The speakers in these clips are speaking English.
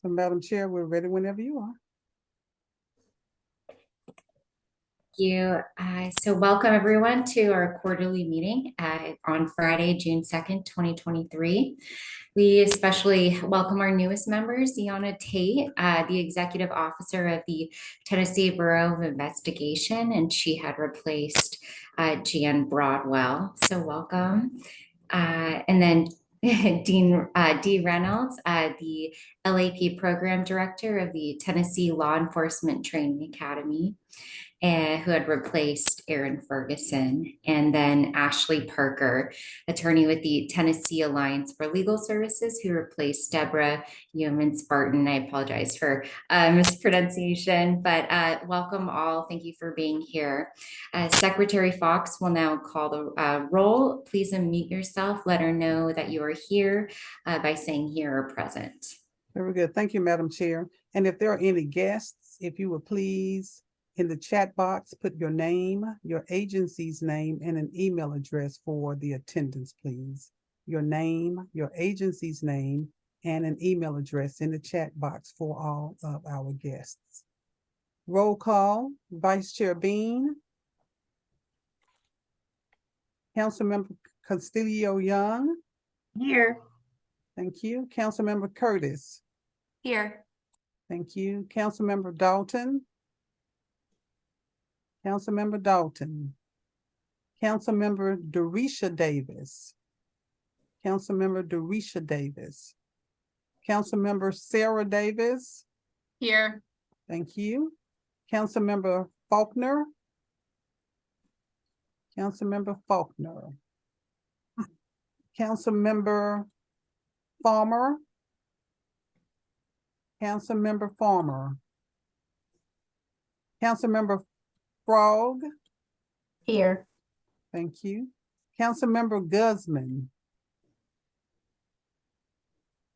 So, Madam Chair, we're ready whenever you are. You. So welcome everyone to our quarterly meeting on Friday, June 2nd, 2023. We especially welcome our newest members, Iana Tate, the Executive Officer of the Tennessee Bureau of Investigation, and she had replaced Jan Broadwell. So welcome. And then Dee Reynolds, the LAP Program Director of the Tennessee Law Enforcement Training Academy, who had replaced Aaron Ferguson, and then Ashley Parker, attorney with the Tennessee Alliance for Legal Services, who replaced Deborah Yeoman Spartan. I apologize for mispronunciation, but welcome all. Thank you for being here. Secretary Fox will now call the roll. Please unmute yourself. Let her know that you are here by saying here or present. Very good. Thank you, Madam Chair. And if there are any guests, if you would please, in the chat box, put your name, your agency's name, and an email address for the attendance, please. Your name, your agency's name, and an email address in the chat box for all of our guests. Roll call, Vice Chair Bean. Councilmember Castillo Young. Here. Thank you. Councilmember Curtis. Here. Thank you. Councilmember Dalton. Councilmember Dalton. Councilmember Dorisha Davis. Councilmember Dorisha Davis. Councilmember Sarah Davis. Here. Thank you. Councilmember Faulkner. Councilmember Faulkner. Councilmember Farmer. Councilmember Farmer. Councilmember Frog. Here. Thank you. Councilmember Guzman.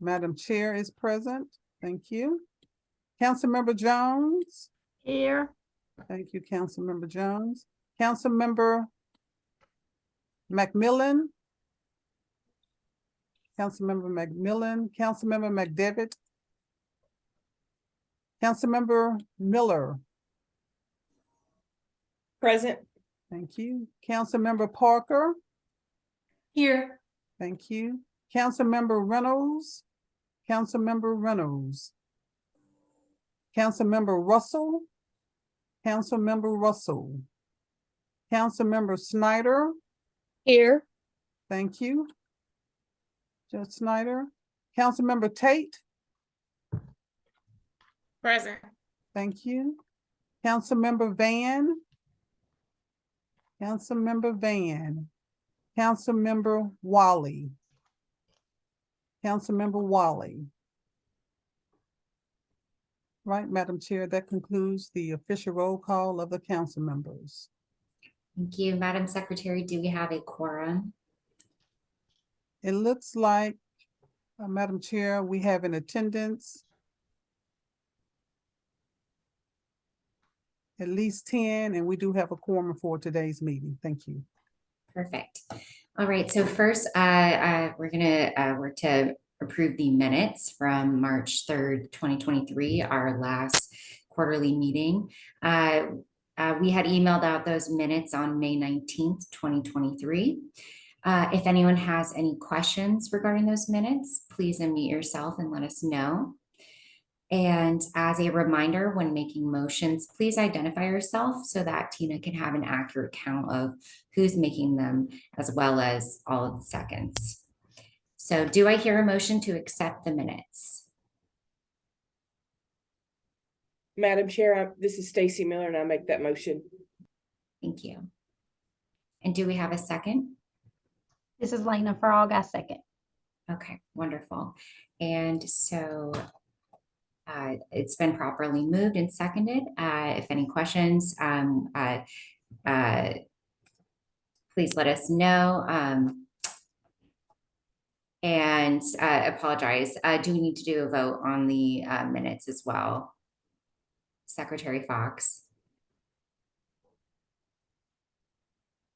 Madam Chair is present. Thank you. Councilmember Jones. Here. Thank you, Councilmember Jones. Councilmember McMillan. Councilmember McMillan. Councilmember McDevitt. Councilmember Miller. Present. Thank you. Councilmember Parker. Here. Thank you. Councilmember Reynolds. Councilmember Reynolds. Councilmember Russell. Councilmember Russell. Councilmember Snyder. Here. Thank you, Judge Snyder. Councilmember Tate. Present. Thank you. Councilmember Van. Councilmember Van. Councilmember Wally. Councilmember Wally. Right, Madam Chair, that concludes the official roll call of the council members. Thank you, Madam Secretary. Do we have a quorum? It looks like, Madam Chair, we have in attendance at least 10, and we do have a quorum for today's meeting. Thank you. Perfect. All right. So first, we're to approve the minutes from March 3rd, 2023, our last quarterly meeting. We had emailed out those minutes on May 19th, 2023. If anyone has any questions regarding those minutes, please unmute yourself and let us know. And as a reminder, when making motions, please identify yourself so that Tina can have an accurate count of who's making them, as well as all of the seconds. So do I hear a motion to accept the minutes? Madam Chair, this is Stacy Miller, and I make that motion. Thank you. And do we have a second? This is Lena Frog. I second. Okay, wonderful. And so it's been properly moved and seconded. If any questions, please let us know. And apologize. Do we need to do a vote on the minutes as well? Secretary Fox.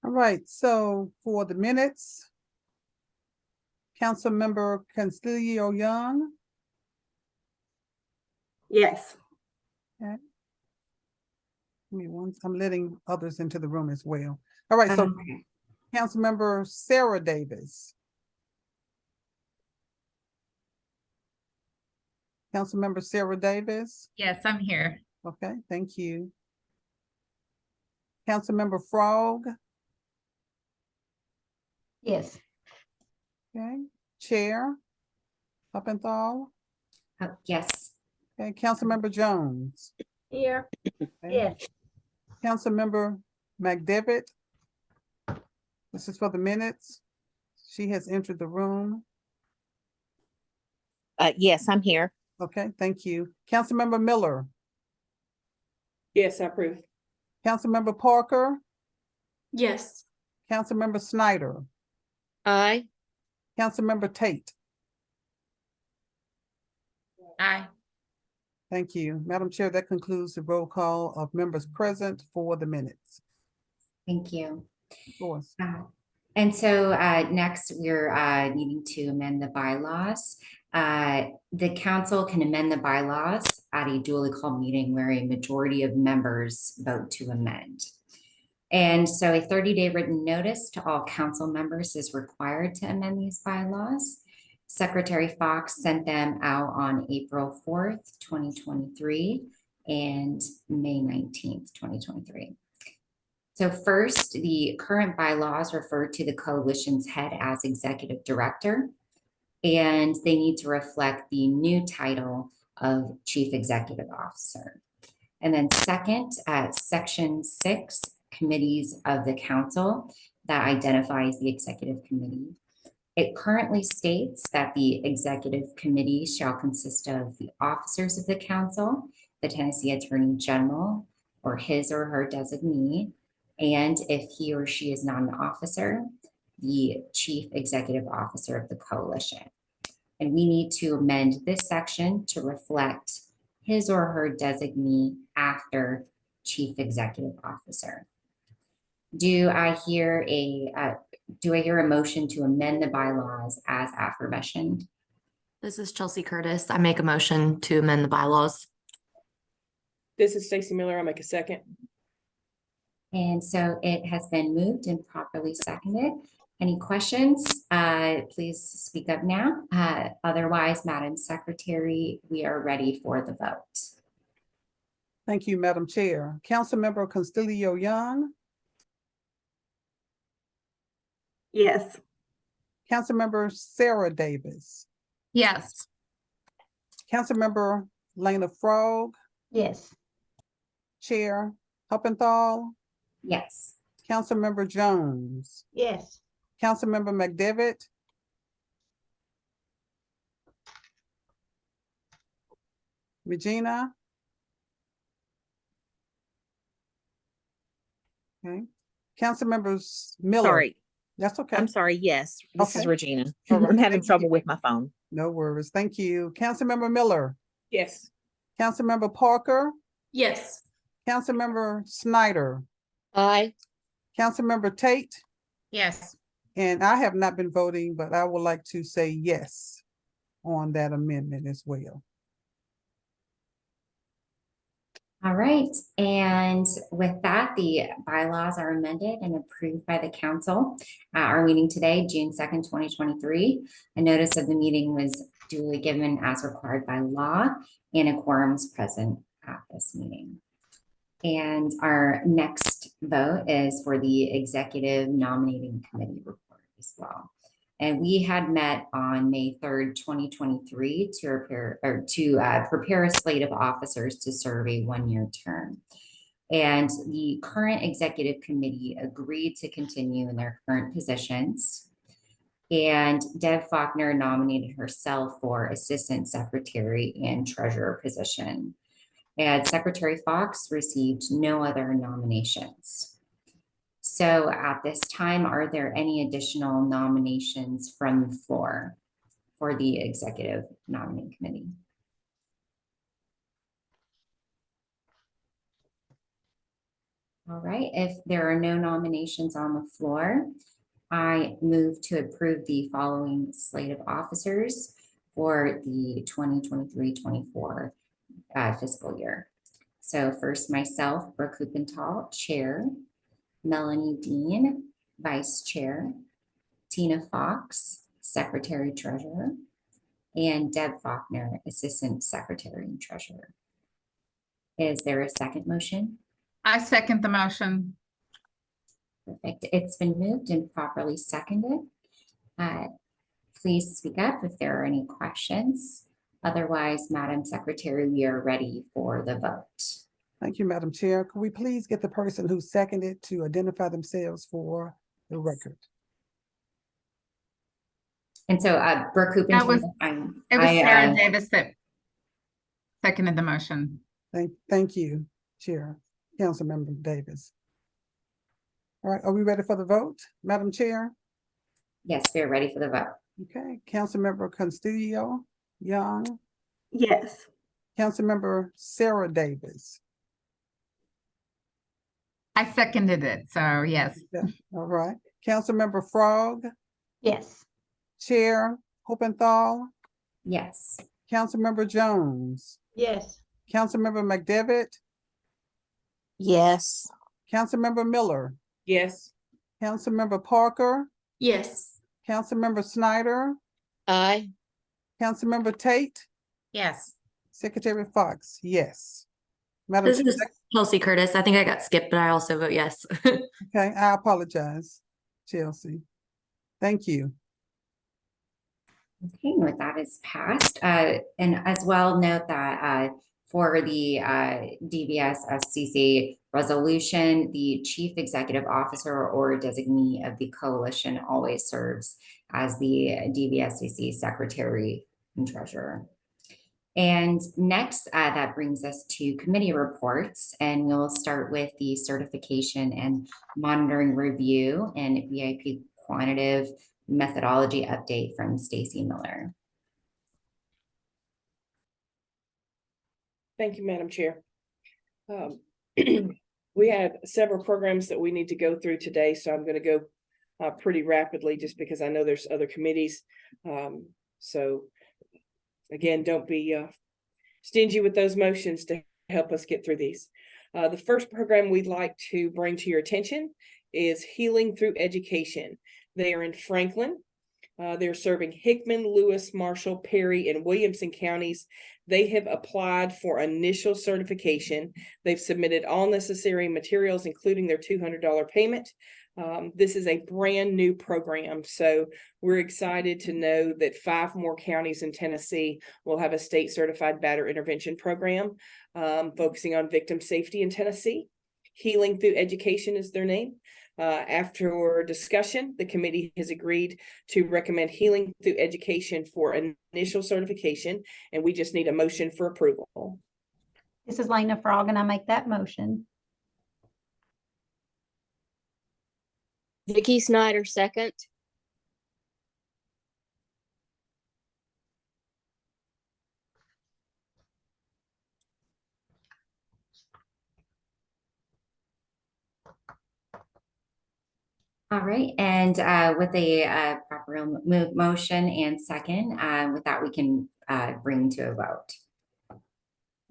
All right, so for the minutes, Councilmember Consilio Young, Yes. give me one, I'm letting others into the room as well. All right, so Okay. Councilmember Sarah Davis. Councilmember Sarah Davis, Yes, I'm here. okay, thank you. Councilmember Frog, Yes. okay, Chair Uppenthal, Oh, yes. okay, Councilmember Jones, Here. okay, Yes. Councilmember McDevitt. This is for the minutes. She has entered the room. Yes, I'm here. Okay, thank you. Councilmember Miller, Yes, I approve. Councilmember Parker, Yes. Councilmember Snyder, Aye. Councilmember Tate. Aye. Thank you. Madam Chair, that concludes the roll call of members present for the minutes. Thank you. Of course. And so next, we're needing to amend the bylaws. The council can amend the bylaws at a duly called meeting where a majority of members vote to amend. And so a 30-day written notice to all council members is required to amend these bylaws. Secretary Fox sent them out on April 4th, 2023 and May 19th, 2023. So first, the current bylaws refer to the coalition's head as executive director, and they need to reflect the new title of chief executive officer. And then second, section 6, committees of the council, that identifies the executive committee. It currently states that the executive committee shall consist of the officers of the council, the Tennessee Attorney General, or his or her designee, and if he or she is not an officer, the chief executive officer of the coalition. And we need to amend this section to reflect his or her designee after chief executive officer. Do I hear a motion to amend the bylaws as aforementioned? This is Chelsea Curtis. I make a motion to amend the bylaws. This is Stacy Miller. I make a second. And so it has been moved and properly seconded. Any questions? Please speak up now. Otherwise, Madam Secretary, we are ready for the vote. Thank you, Madam Chair. Councilmember Consilio Young, Yes. Councilmember Sarah Davis, Yes. Councilmember Lena Frog, Yes. Chair Uppenthal, Yes. Councilmember Jones, Yes. Councilmember McDevitt, Regina. Okay, Councilmember Miller. Sorry. That's okay. I'm sorry. Yes, this is Okay. Regina. All right, I'm having thank you. trouble with my phone. No worries. Thank you. Councilmember Miller, Yes. Councilmember Parker, Yes. Councilmember Snyder, Aye. Councilmember Tate, Yes. and I have not been voting, but I would like to say yes on that amendment as well. All right, and with that, the bylaws are amended and approved by the council. Our meeting today, June 2nd, 2023. A notice of the meeting was duly given as required by law, and a quorum is present at this meeting. And our next vote is for the executive nominating committee report as well. And we had met on May 3rd, 2023 to prepare a slate of officers to serve a one-year term. And the current executive committee agreed to continue in their current positions. And Deb Faulkner nominated herself for assistant secretary and treasurer position. And Secretary Fox received no other nominations. So at this time, are there any additional nominations from the floor for the executive nominating committee? All right, if there are no nominations on the floor, I move to approve the following slate of officers for the 2023-24 fiscal year. So first, myself, Brooke Huppenthal, Chair, Melanie Dean, Vice Chair, Tina Fox, Secretary Treasurer, and Deb Faulkner, Assistant Secretary and Treasurer. Is there a second motion? I second the motion. Perfect. It's been moved and properly seconded. Please speak up if there are any questions. Otherwise, Madam Secretary, we are ready for the vote. Thank you, Madam Chair. Could we please get the person who seconded to identify themselves for the record? And so Brooke That was- Huppenthal, It was Sarah Davis that seconded the motion. Thank you, Chair, Councilmember Davis. All right, are we ready for the vote, Madam Chair? yes, we are ready for the vote. Okay, Councilmember Castillo Young, Yes. Councilmember Sarah Davis. I seconded it, so yes. All right, Councilmember Frog, Yes. Chair Huppenthal, Yes. Councilmember Jones, Yes. Councilmember McDevitt, Yes. Councilmember Miller, Yes. Councilmember Parker, Yes. Councilmember Snyder, Aye. Councilmember Tate, Yes. Secretary Fox, yes. Madam This Chair, is Chelsea Curtis. I think I got skipped, but I also vote yes. okay, I apologize, Chelsea. Thank you. Okay, and with that is passed. And as well, note that for the DVS FCC resolution, the Chief Executive Officer or designee of the coalition always serves as the DVSCC Secretary and Treasurer. And next, that brings us to committee reports, and we'll start with the certification and monitoring review and VIP quantitative methodology update from Stacy Miller. Thank you, Madam Chair. We had several programs that we need to go through today, so I'm going to go pretty rapidly just because I know there's other committees. So again, don't be stingy with those motions to help us get through these. The first program we'd like to bring to your attention is Healing Through Education. They are in Franklin. They're serving Hickman, Lewis, Marshall, Perry, and Williamson counties. They have applied for initial certification. They've submitted all necessary materials, including their $200 payment. This is a brand new program, so we're excited to know that 5 more counties in Tennessee will have a state certified batter intervention program, focusing on victim safety in Tennessee. Healing Through Education is their name. After discussion, the committee has agreed to recommend Healing Through Education for initial certification, and we just need a motion for approval. This is Lena Frog, and I make that motion. Vicky Snyder, second. All right, and with a proper motion and second, with that, we can bring to a vote.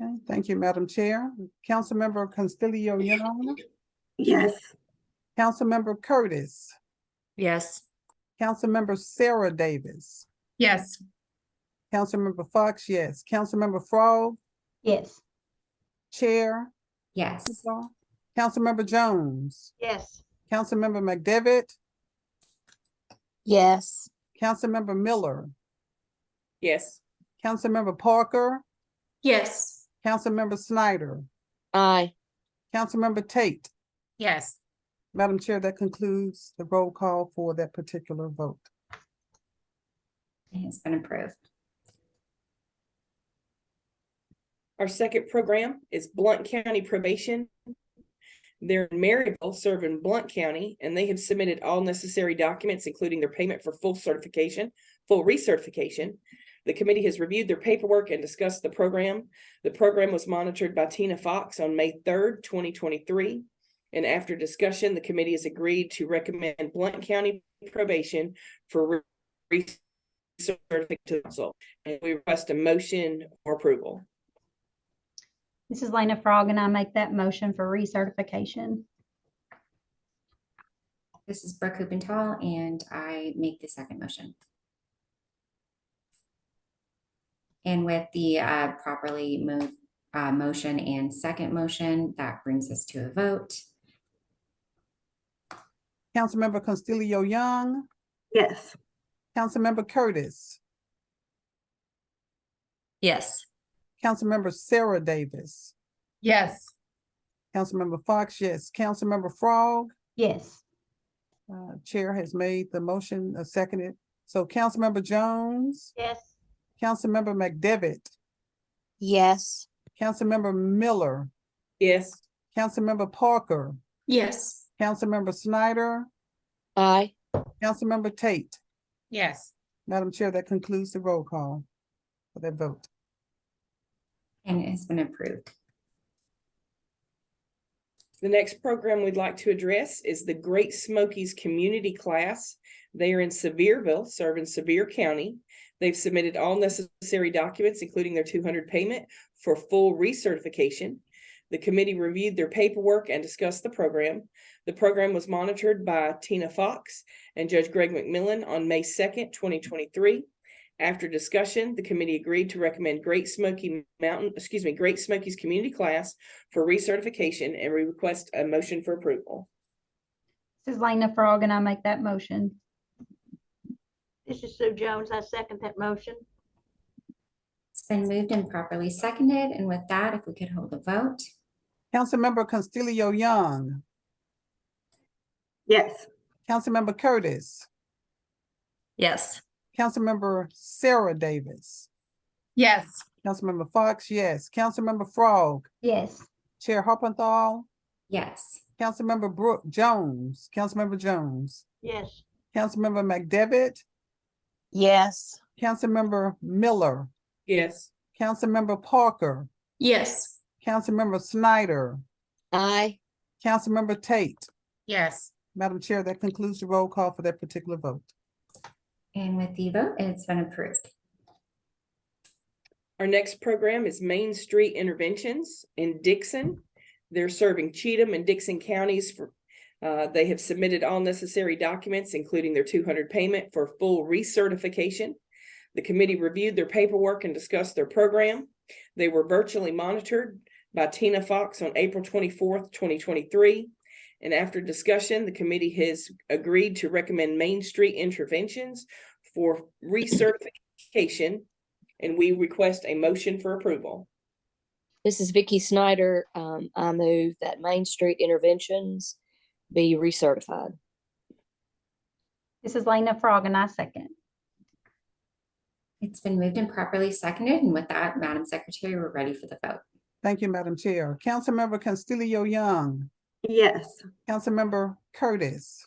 Okay, thank you, Madam Chair. Councilmember Castillo Young, Yes. Councilmember Curtis, Yes. Councilmember Sarah Davis, Yes. Councilmember Fox, yes. Councilmember Frog, Yes. Chair, Yes. Councilmember Jones, Yes. Councilmember McDevitt, Yes. Councilmember Miller, Yes. Councilmember Parker, Yes. Councilmember Snyder, Aye. Councilmember Tate. Yes. Madam Chair, that concludes the roll call for that particular vote. It has been approved. Our second program is Blount County Probation. They're in Maryville, serving Blount County, and they have submitted all necessary documents, including their payment for full recertification. The committee has reviewed their paperwork and discussed the program. The program was monitored by Tina Fox on May 3rd, 2023, And after discussion, the committee has agreed to recommend Blount County Probation for recertification to council. And we request a motion for approval. This is Lena Frog, and I make that motion for recertification. This is Brooke Huppenthal, and I make the second motion. And with the properly moved motion and second motion, that brings us to a vote. Councilmember Contilio Young, Yes. Councilmember Curtis, Yes. Councilmember Sarah Davis, Yes. Councilmember Fox, yes. Councilmember Frog, Yes. Chair has made the motion, seconded. So Councilmember Jones, Yes. Councilmember McDevitt, Yes. Councilmember Miller, Yes. Councilmember Parker, Yes. Councilmember Snyder, Aye. Councilmember Tate. Yes. Madam Chair, that concludes the roll call for that vote. And it has been approved. The next program we'd like to address is the Great Smokies Community Class. They are in Sevierville, serving Sevier County. They've submitted all necessary documents, including their 200 payment for full recertification. The committee reviewed their paperwork and discussed the program. The program was monitored by Tina Fox and Judge Greg McMillan on May 2nd, 2023. After discussion, the committee agreed to recommend Great Smokies Community Class for recertification, and we request a motion for approval. This is Lena Frog, and I make that motion. This is Sue Jones. I second that motion. It's been moved and properly seconded. And with that, if we could hold a vote. Councilmember Contilio Young, Yes. Councilmember Curtis, Yes. Councilmember Sarah Davis, Yes. Councilmember Fox, yes. Councilmember Frog, Yes. Chair Hoppenthal, Yes. Councilmember Brooke Jones, Councilmember Jones, Yes. Councilmember McDevitt, Yes. Councilmember Miller, Yes. Councilmember Parker, Yes. Councilmember Snyder, Aye. Councilmember Tate. Yes. Madam Chair, that concludes the roll call for that particular vote. And with the vote, it's been approved. Our next program is Main Street Interventions in Dixon. They're serving Cheatham and Dixon counties for, they have submitted all necessary documents, including their 200 payment for full recertification. The committee reviewed their paperwork and discussed their program. They were virtually monitored by Tina Fox on April 24th, 2023. And after discussion, the committee has agreed to recommend Main Street Interventions for recertification, and we request a motion for approval. This is Vicky Snyder. I move that Main Street Interventions be recertified. This is Lena Frog, and I second. It's been moved and properly seconded. And with that, Madam Secretary, we're ready for the vote. Thank you, Madam Chair. Councilmember Contilio Young, Yes. Councilmember Curtis,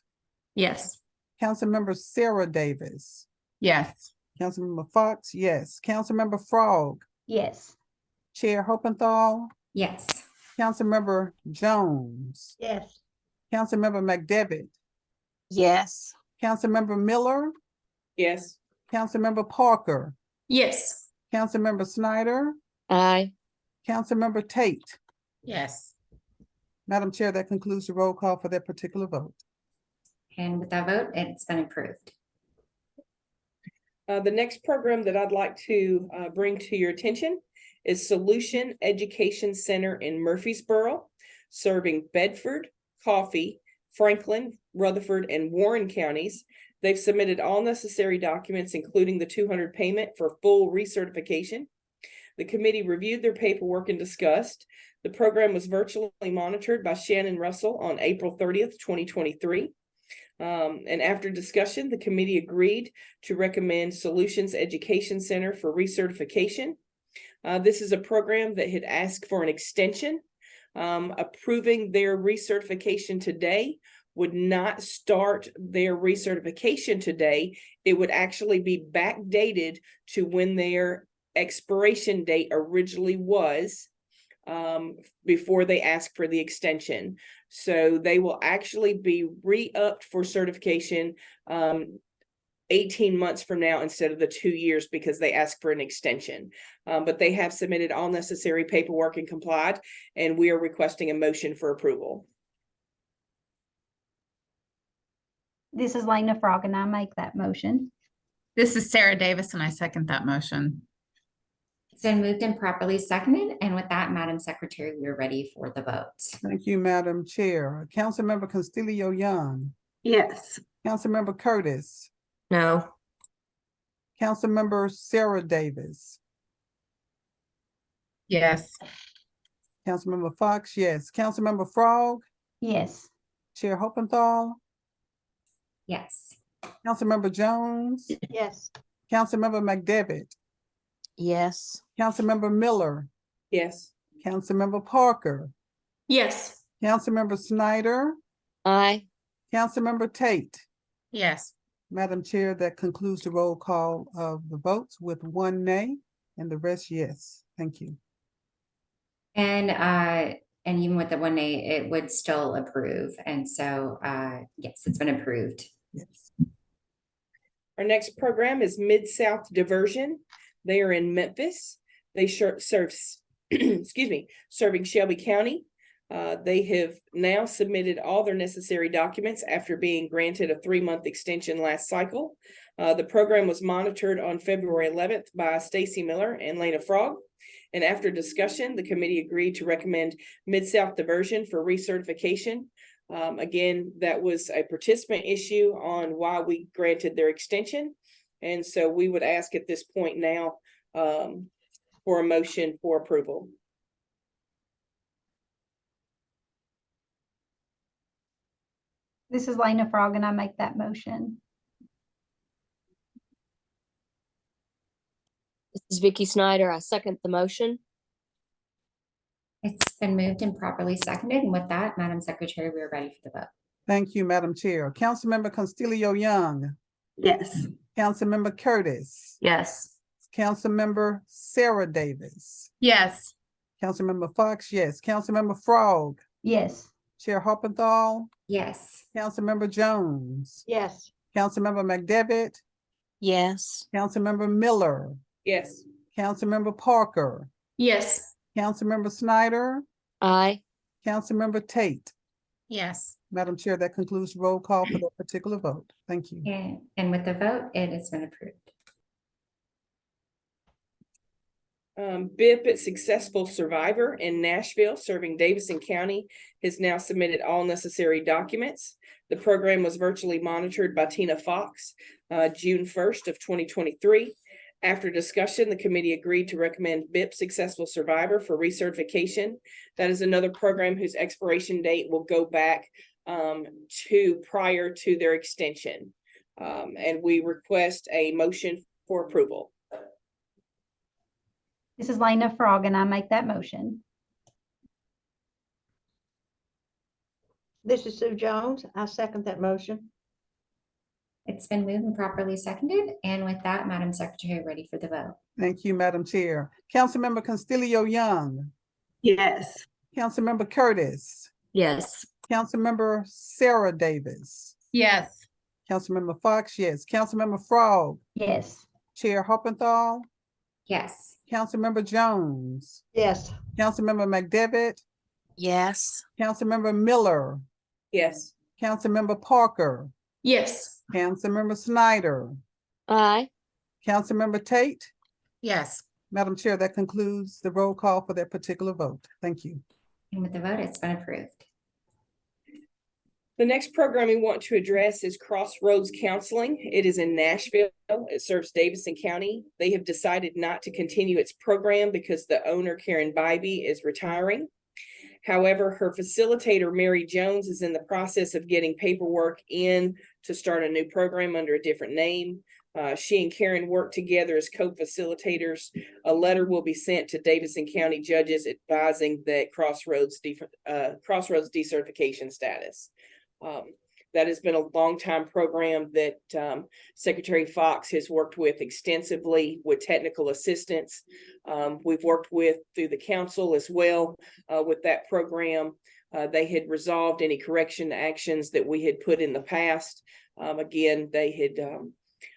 Yes. Councilmember Sarah Davis, Yes. Councilmember Fox, yes. Councilmember Frog, Yes. Chair Hoppenthal, Yes. Councilmember Jones, Yes. Councilmember McDevitt, Yes. Councilmember Miller, Yes. Councilmember Parker, Yes. Councilmember Snyder, Aye. Councilmember Tate. Yes. Madam Chair, that concludes the roll call for that particular vote. And with that vote, it's been approved. The next program that I'd like to bring to your attention is Solution Education Center in Murfreesboro, serving Bedford, Coffee, Franklin, Rutherford, and Warren counties. They've submitted all necessary documents, including the 200 payment for full recertification. The committee reviewed their paperwork and discussed. The program was virtually monitored by Shannon Russell on April 30th, 2023. And after discussion, the committee agreed to recommend Solutions Education Center for recertification. This is a program that had asked for an extension. Approving their recertification today would not start their recertification today. It would actually be backdated to when their expiration date originally was. before they ask for the extension. So they will actually be re-upped for certification 18 months from now instead of the 2 years because they asked for an extension. But they have submitted all necessary paperwork and complied, and we are requesting a motion for approval. This is Lena Frog, and I make that motion. This is Sarah Davis, and I second that motion. It's been moved and properly seconded. And with that, Madam Secretary, we're ready for the vote. Thank you, Madam Chair. Councilmember Castillo Young, Yes. Councilmember Curtis, No. Councilmember Sarah Davis, Yes. Councilmember Fox, yes. Councilmember Frog, Yes. Chair Hoppenthal, Yes. Councilmember Jones, Yes. Councilmember McDevitt, Yes. Councilmember Miller, Yes. Councilmember Parker, Yes. Councilmember Snyder, Aye. Councilmember Tate. Yes. Madam Chair, that concludes the roll call of the votes with 1 nay and the rest yes. Thank you. And even with the 1 nay, it would still approve. And so, yes, it's been approved. Yes. Our next program is Mid-South Diversion. They are in Memphis. They serve, excuse me, serving Shelby County. They have now submitted all their necessary documents after being granted a 3-month extension last cycle. The program was monitored on February 11th by Stacy Miller and Lena Frog. And after discussion, the committee agreed to recommend Mid-South Diversion for recertification. Again, that was a participant issue on why we granted their extension. And so we would ask at this point now for a motion for approval. This is Lena Frog, and I make that motion. This is Vicky Snyder. I second the motion. It's been moved and properly seconded. And with that, Madam Secretary, we're ready for the vote. Thank you, Madam Chair. Councilmember Castillo Young, Yes. Councilmember Curtis, Yes. Councilmember Sarah Davis, Yes. Councilmember Fox, yes. Councilmember Frog, Yes. Chair Hoppenthal, Yes. Councilmember Jones, Yes. Councilmember McDevitt, Yes. Councilmember Miller, Yes. Councilmember Parker, Yes. Councilmember Snyder, Aye. Councilmember Tate. Yes. Madam Chair, that concludes the roll call for that particular vote. Thank you. And with the vote, it has been approved. BIP at Successful Survivor in Nashville, serving Davidson County, has now submitted all necessary documents. The program was virtually monitored by Tina Fox, June 1st of 2023. After discussion, the committee agreed to recommend BIP Successful Survivor for recertification. That is another program whose expiration date will go back to prior to their extension. And we request a motion for approval. This is Lena Frog, and I make that motion. This is Sue Jones. I second that motion. It's been moved and properly seconded. And with that, Madam Secretary, ready for the vote. Thank you, Madam Chair. Councilmember Castillo Young, Yes. Councilmember Curtis, Yes. Councilmember Sarah Davis, Yes. Councilmember Fox, yes. Councilmember Frog, Yes. Chair Hoppenthal, Yes. Councilmember Jones, Yes. Councilmember McDevitt, Yes. Councilmember Miller, Yes. Councilmember Parker, Yes. Councilmember Snyder, Aye. Councilmember Tate. Yes. Madam Chair, that concludes the roll call for that particular vote. Thank you. And with the vote, it's been approved. The next program we want to address is Crossroads Counseling. It is in Nashville. It serves Davidson County. They have decided not to continue its program because the owner, Karen Bybee, is retiring. However, her facilitator, Mary Jones, is in the process of getting paperwork in to start a new program under a different name. She and Karen work together as co-facilitators. A letter will be sent to Davidson County judges advising that Crossroads decertification status. That has been a long time program that Secretary Fox has worked with extensively with technical assistance. We've worked with through the council as well with that program. They had resolved any correction actions that we had put in the past. Again, they had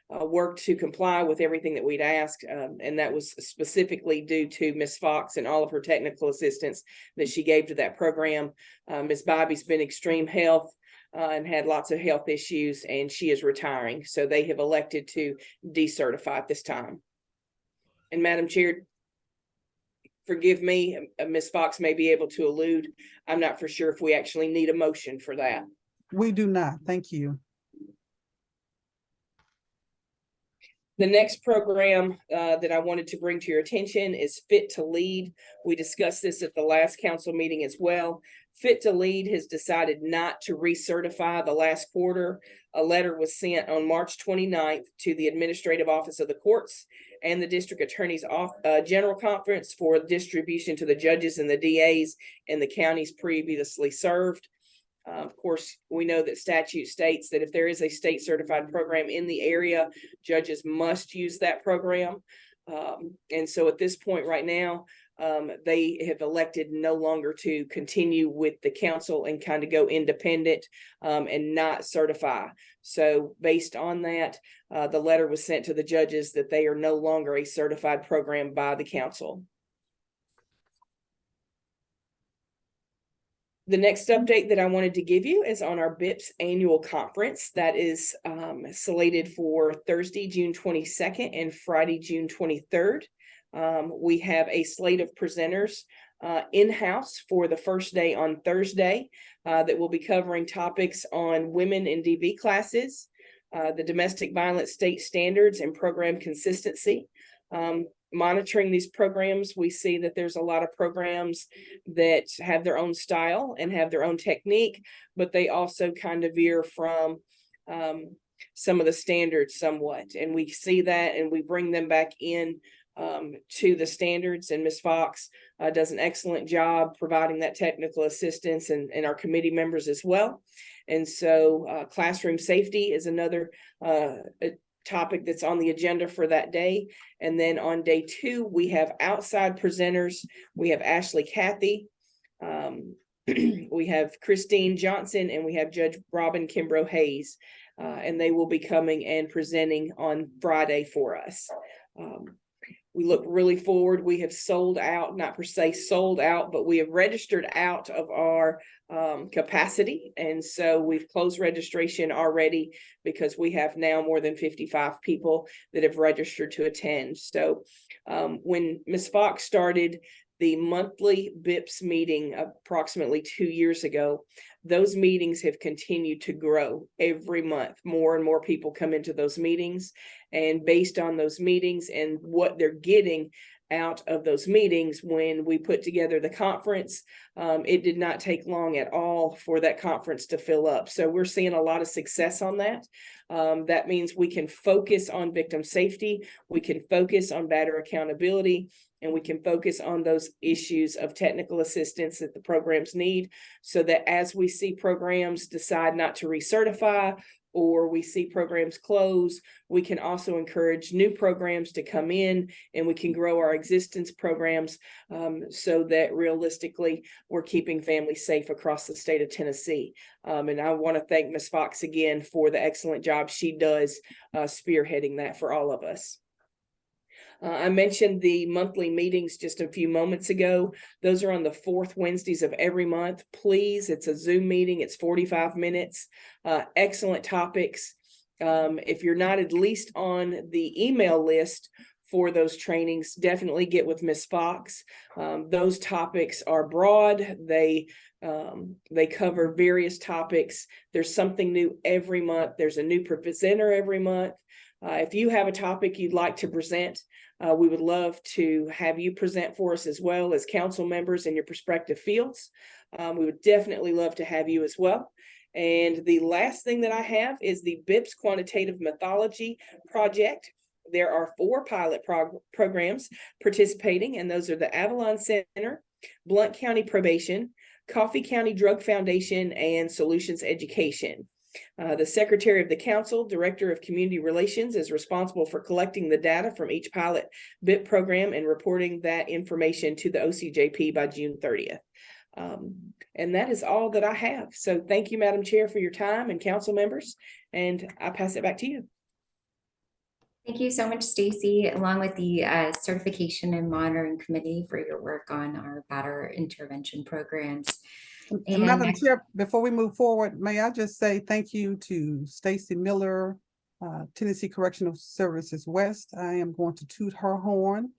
worked to comply with everything that we'd asked, and that was specifically due to Ms. Fox and all of her technical assistance that she gave to that program. Ms. Bobby's been extreme health and had lots of health issues, and she is retiring. So they have elected to decertify at this time. And Madam Chair, forgive me, Ms. Fox may be able to allude. I'm not for sure if we actually need a motion for that. We do not. Thank you. The next program that I wanted to bring to your attention is Fit to Lead. We discussed this at the last council meeting as well. Fit to Lead has decided not to recertify the last quarter. A letter was sent on March 29th to the Administrative Office of the Courts and the District Attorney's General Conference for distribution to the judges and the DAs in the counties previously served. Of course, we know that statute states that if there is a state certified program in the area, judges must use that program. And so at this point right now, they have elected no longer to continue with the council and kind of go independent and not certify. So based on that, the letter was sent to the judges that they are no longer a certified program by the council. The next update that I wanted to give you is on our BIPS annual conference that is slated for Thursday, June 22nd and Friday, June 23rd. We have a slate of presenters in-house for the first day on Thursday that will be covering topics on women in DV classes, the domestic violence state standards and program consistency. Monitoring these programs, we see that there's a lot of programs that have their own style and have their own technique, but they also kind of veer from some of the standards somewhat. And we see that and we bring them back in to the standards, and Ms. Fox does an excellent job providing that technical assistance and our committee members as well. And so classroom safety is another topic that's on the agenda for that day. And then on day 2, we have outside presenters. We have Ashley Cathy, we have Christine Johnson, and we have Judge Robin Kimbrough Hayes. And they will be coming and presenting on Friday for us. We look really forward. We have sold out, not per se sold out, but we have registered out of our capacity. And so we've closed registration already because we have now more than 55 people that have registered to attend. So when Ms. Fox started the monthly BIPS meeting approximately 2 years ago, those meetings have continued to grow every month. More and more people come into those meetings, and based on those meetings and what they're getting out of those meetings, when we put together the conference, it did not take long at all for that conference to fill up. So we're seeing a lot of success on that. That means we can focus on victim safety, we can focus on better accountability, and we can focus on those issues of technical assistance that the programs need, so that as we see programs decide not to recertify or we see programs close, we can also encourage new programs to come in, and we can grow our existence programs so that realistically we're keeping families safe across the state of Tennessee. And I want to thank Ms. Fox again for the excellent job she does spearheading that for all of us. I mentioned the monthly meetings just a few moments ago. Those are on the 4th Wednesdays of every month. Please, it's a Zoom meeting. It's 45 minutes. Excellent topics. If you're not at least on the email list for those trainings, definitely get with Ms. Fox. Those topics are broad. They cover various topics. There's something new every month. There's a new presenter every month. If you have a topic you'd like to present, we would love to have you present for us as well as council members in your prospective fields. We would definitely love to have you as well. And the last thing that I have is the BIPS Quantitative Methodology Project. There are 4 pilot programs participating, and those are the Avalon Center, Blount County Probation, Coffee County Drug Foundation, and Solutions Education. The Secretary of the Council, Director of Community Relations, is responsible for collecting the data from each pilot BIP program and reporting that information to the OCJP by June 30th. And that is all that I have. So thank you, Madam Chair, for your time, and council members, and I pass it back to you. Thank you so much, Stacy, along with the Certification and Monitoring Committee for your work on our batter intervention programs. And Madam next- Chair, before we move forward, may I just say thank you to Stacy Miller, Tennessee Correctional Services West. I am going to toot her horn.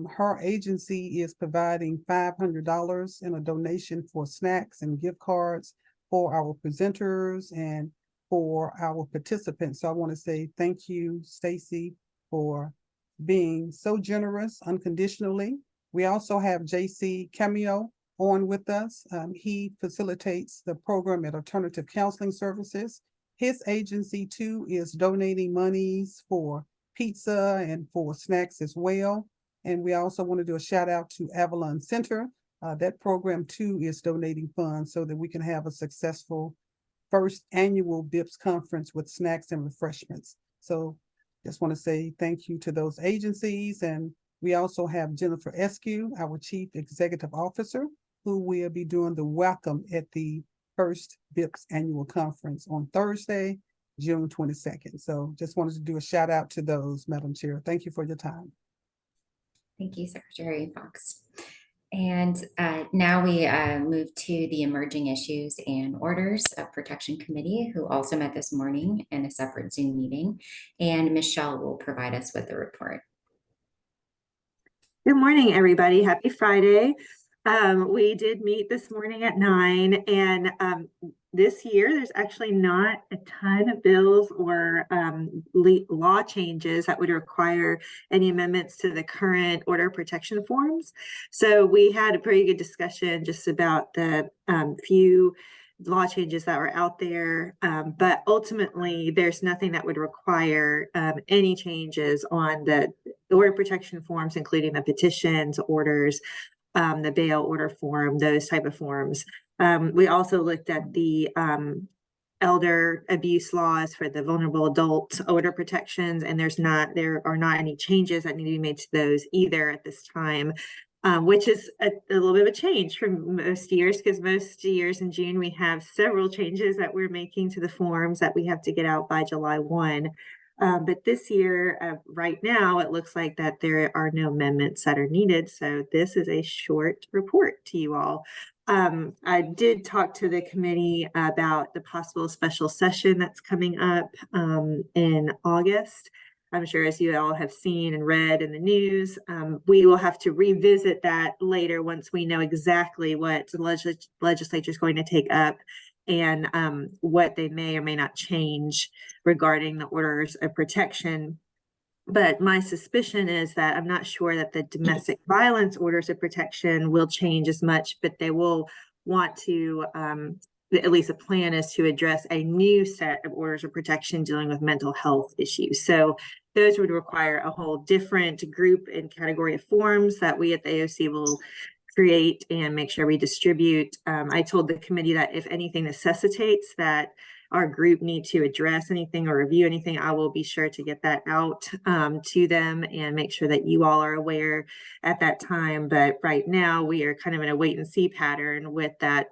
Her agency is providing $500 in a donation for snacks and gift cards for our presenters and for our participants. So I want to say thank you, Stacy, for being so generous unconditionally. We also have JC Cameo on with us. He facilitates the program at Alternative Counseling Services. His agency too is donating monies for pizza and for snacks as well. And we also want to do a shout out to Avalon Center. That program too is donating funds so that we can have a successful first annual BIPS conference with snacks and refreshments. So just want to say thank you to those agencies. And we also have Jennifer Eskew, our Chief Executive Officer, who will be doing the welcome at the first BIPS annual conference on Thursday, June 22nd. So just wanted to do a shout out to those, Madam Chair. Thank you for your time. Thank you, Secretary Fox. And now we move to the Emerging Issues and Orders of Protection Committee, who also met this morning in a separate Zoom meeting. And Michelle will provide us with a report. Good morning, everybody. Happy Friday. We did meet this morning at 9, and this year there's actually not a ton of bills or law changes that would require any amendments to the current order of protection forms. So we had a pretty good discussion just about the few law changes that were out there, but ultimately there's nothing that would require any changes on the order of protection forms, including the petitions, orders, the bail order form, those type of forms. We also looked at the elder abuse laws for the vulnerable adult order protections, and there are not any changes that need to be made to those either at this time, which is a little bit of a change from most years, because most years in June we have several changes that we're making to the forms that we have to get out by July 1. But this year, right now, it looks like that there are no amendments that are needed. So this is a short report to you all. I did talk to the committee about the possible special session that's coming up in August. I'm sure, as you all have seen and read in the news, we will have to revisit that later once we know exactly what the legislature is going to take up and what they may or may not change regarding the orders of protection. But my suspicion is that I'm not sure that the domestic violence orders of protection will change as much, but they will want to, at least a plan is to address a new set of orders of protection dealing with mental health issues. So those would require a whole different group and category of forms that we at the AOC will create and make sure we distribute. I told the committee that if anything necessitates that our group need to address anything or review anything, I will be sure to get that out to them and make sure that you all are aware at that time. But right now we are kind of in a wait and see pattern with that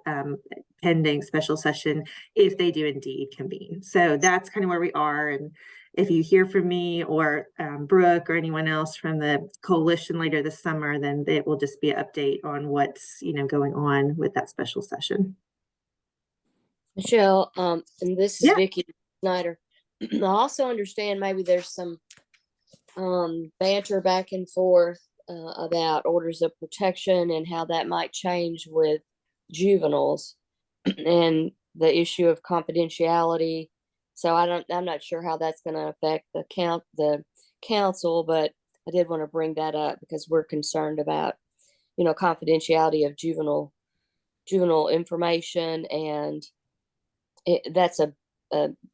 pending special session if they do indeed convene. So that's kind of where we are. And if you hear from me or Brooke or anyone else from the coalition later this summer, then it will just be an update on what's going on with that special session. Michelle, and this is Yeah. Vicky Snyder. I also understand maybe there's some banter back and forth about orders of protection and how that might change with juveniles and the issue of confidentiality. So I'm not sure how that's going to affect the council, but I did want to bring that up because we're concerned about, confidentiality of juvenile information, and that's a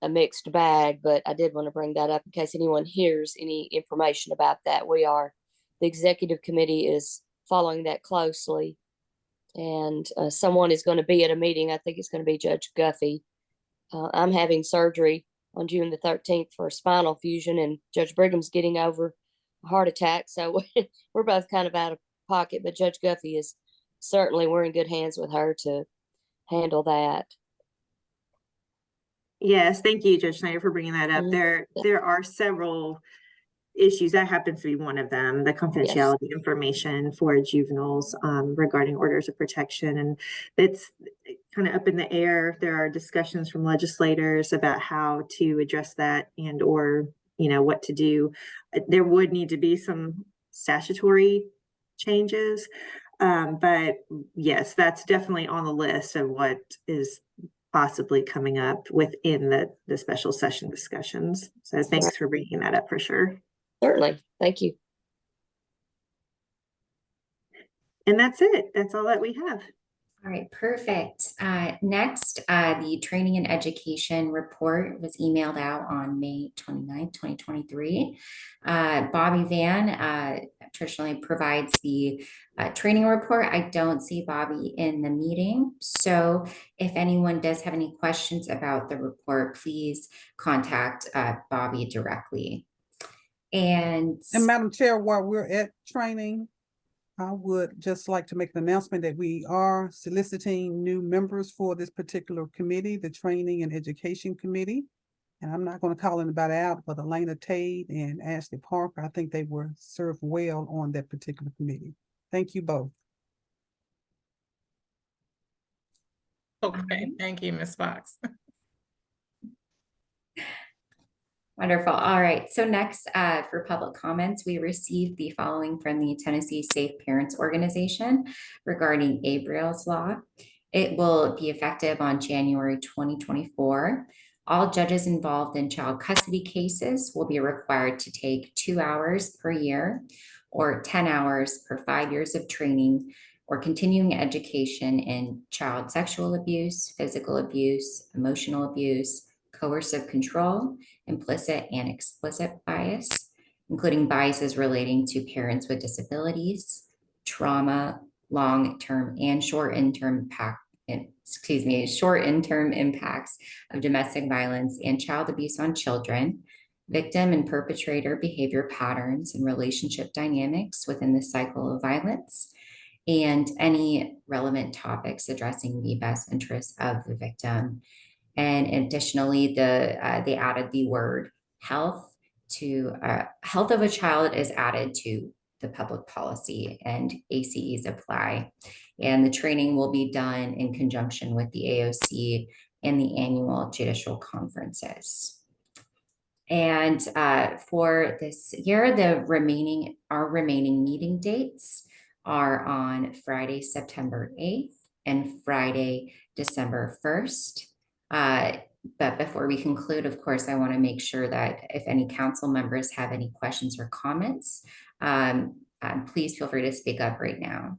mixed bag. But I did want to bring that up in case anyone hears any information about that. The executive committee is following that closely, and someone is going to be at a meeting. I think it's going to be Judge Guffey I'm having surgery on June the 13th for a spinal fusion, and Judge Brigham's getting over a heart attack. So we're both kind of out of pocket, but Judge Guffey is certainly, we're in good hands with her to handle that. Yes, thank you, Judge Snyder, for bringing that up. Mhm. There are several issues. That happens to be one of them, the confidentiality information for juveniles regarding orders of protection. And it's kind of up in the air. There are discussions from legislators about how to address that and or, what to do. There would need to be some statutory changes. But yes, that's definitely on the list of what is possibly coming up within the special session discussions. So thanks for bringing that up for sure. Certainly. Thank you. And that's it. That's all that we have. All right, perfect. Next, the training and education report was emailed out on May 29th, 2023. Bobby Van traditionally provides the training report. I don't see Bobby in the meeting. So if anyone does have any questions about the report, please contact Bobby directly. And Madam Chair, while we're at training, I would just like to make an announcement that we are soliciting new members for this particular committee, the Training and Education Committee. And I'm not going to call anybody out, but Elena Tate and Ashley Parker, I think they were served well on that particular committee. Thank you both. Okay, thank you, Ms. Fox. Wonderful. All right. So next, for public comments, we received the following from the Tennessee Safe Parents Organization regarding Abrail's Law. It will be effective on January 2024. All judges involved in child custody cases will be required to take 2 hours per year or 10 hours per 5 years of training or continuing education in child sexual abuse, physical abuse, emotional abuse, coercive control, implicit and explicit bias, including biases relating to parents with disabilities, trauma, long-term and short-term impacts of domestic violence and child abuse on children, victim and perpetrator behavior patterns and relationship dynamics within the cycle of violence, and any relevant topics addressing the best interests of the victim. And additionally, they added the word health to health of a child is added to the public policy, and ACEs apply. And the training will be done in conjunction with the AOC and the annual judicial conferences. And for this year, our remaining meeting dates are on Friday, September 8th and Friday, December 1st. But before we conclude, of course, I want to make sure that if any council members have any questions or comments, please feel free to speak up right now.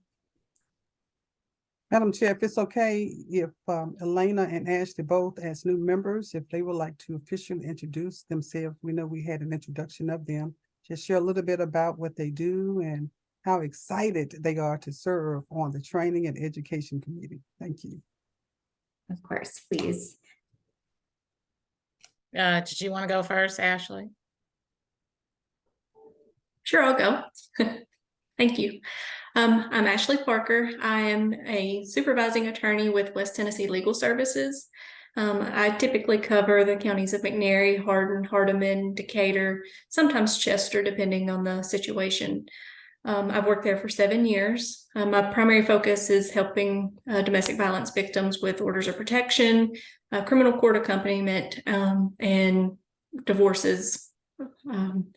Madam Chair, if it's okay, if Elena and Ashley both as new members, if they would like to officially introduce themselves, we know we had an introduction of them, just share a little bit about what they do and how excited they are to serve on the Training and Education Committee. Thank you. Of course, please. Did you want to go first, Ashley? Sure, I'll go. Thank you. I'm Ashley Parker. I am a supervising attorney with West Tennessee Legal Services. I typically cover the counties of McNairy, Hardin, Hardeman, Decatur, sometimes Chester, depending on the situation. I've worked there for 7 years. My primary focus is helping domestic violence victims with orders of protection, criminal court accompaniment, and divorces,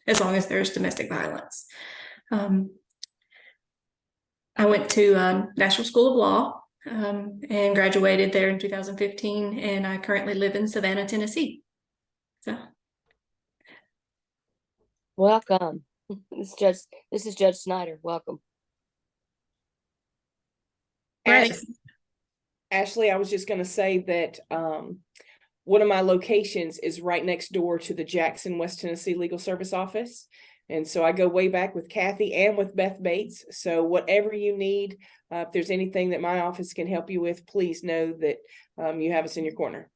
as long as there's domestic violence. I went to National School of Law and graduated there in 2015, and I currently live in Savannah, Tennessee. So, Welcome. This is Judge Snyder. Welcome. Ashley, I was just going to say that one of my locations is right next door to the Jackson, West Tennessee Legal Service Office. And so I go way back with Kathy and with Beth Bates. So whatever you need, if there's anything that my office can help you with, please know that you have us in your corner.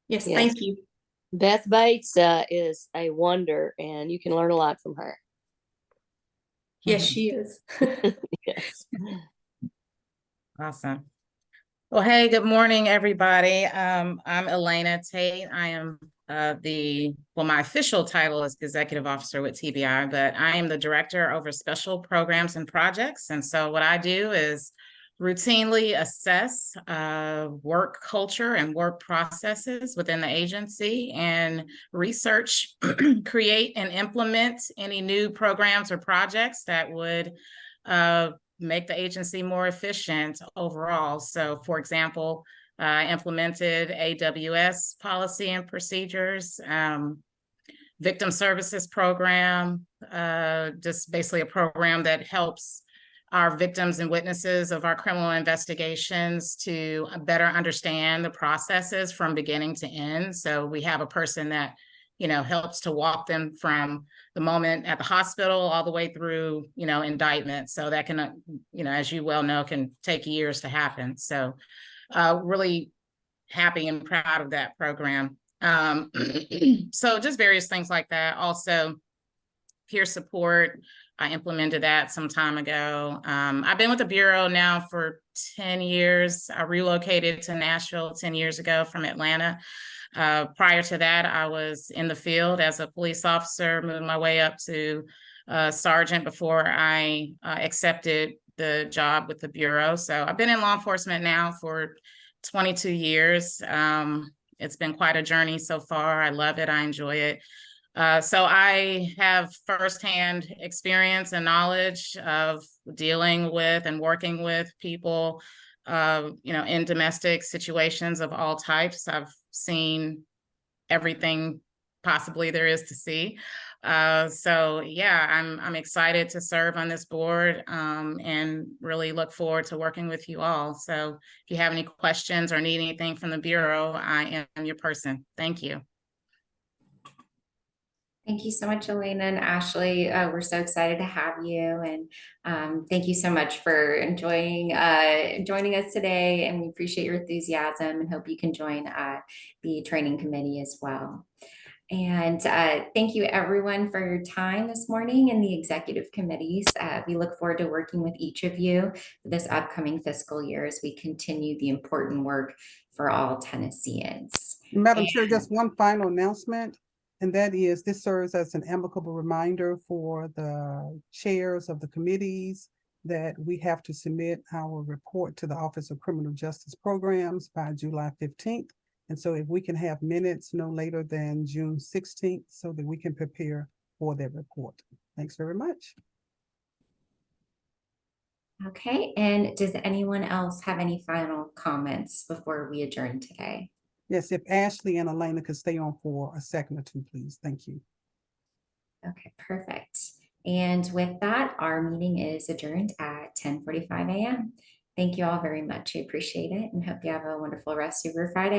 Yes, Yes. thank you. Beth Bates is a wonder, and you can learn a lot from her. Yes, she is. Yes. Awesome. Well, hey, good morning, everybody. I'm Elena Tate. I am my official title is Executive Officer with TBI, but I am the Director over Special Programs and Projects. And so what I do is routinely assess work culture and work processes within the agency and research, create and implement any new programs or projects that would make the agency more efficient overall. So for example, I implemented AWS policy and procedures, victim services program, just basically a program that helps our victims and witnesses of our criminal investigations to better understand the processes from beginning to end. So we have a person that, helps to walk them from the moment at the hospital all the way through, indictment. So that can, as you well know, can take years to happen. So really happy and proud of that program. So just various things like that. Also, peer support. I implemented that some time ago. I've been with the Bureau now for 10 years. I relocated to Nashville 10 years ago from Atlanta. Prior to that, I was in the field as a police officer, moving my way up to sergeant before I accepted the job with the Bureau. So I've been in law enforcement now for 22 years. It's been quite a journey so far. I love it. I enjoy it. So I have firsthand experience and knowledge of dealing with and working with people, in domestic situations of all types. I've seen everything possibly there is to see. So yeah, I'm excited to serve on this board and really look forward to working with you all. So if you have any questions or need anything from the Bureau, I am your person. Thank you. Thank you so much, Elena and Ashley. We're so excited to have you, and thank you so much for joining us today. And we appreciate your enthusiasm and hope you can join the training committee as well. And thank you everyone for your time this morning in the executive committees. We look forward to working with each of you this upcoming fiscal year as we continue the important work for all Tennesseans. Madam Chair, just one final announcement, and that is this serves as an amicable reminder for the chairs of the committees that we have to submit our report to the Office of Criminal Justice Programs by July 15th. And so if we can have minutes no later than June 16th so that we can prepare for that report. Thanks very much. Okay, and does anyone else have any final comments before we adjourn today? Yes, if Ashley and Elena could stay on for a second or two, please. Thank you. Okay, perfect. And with that, our meeting is adjourned at 10:45 a.m. Thank you all very much. I appreciate it and hope you have a wonderful rest of your Friday.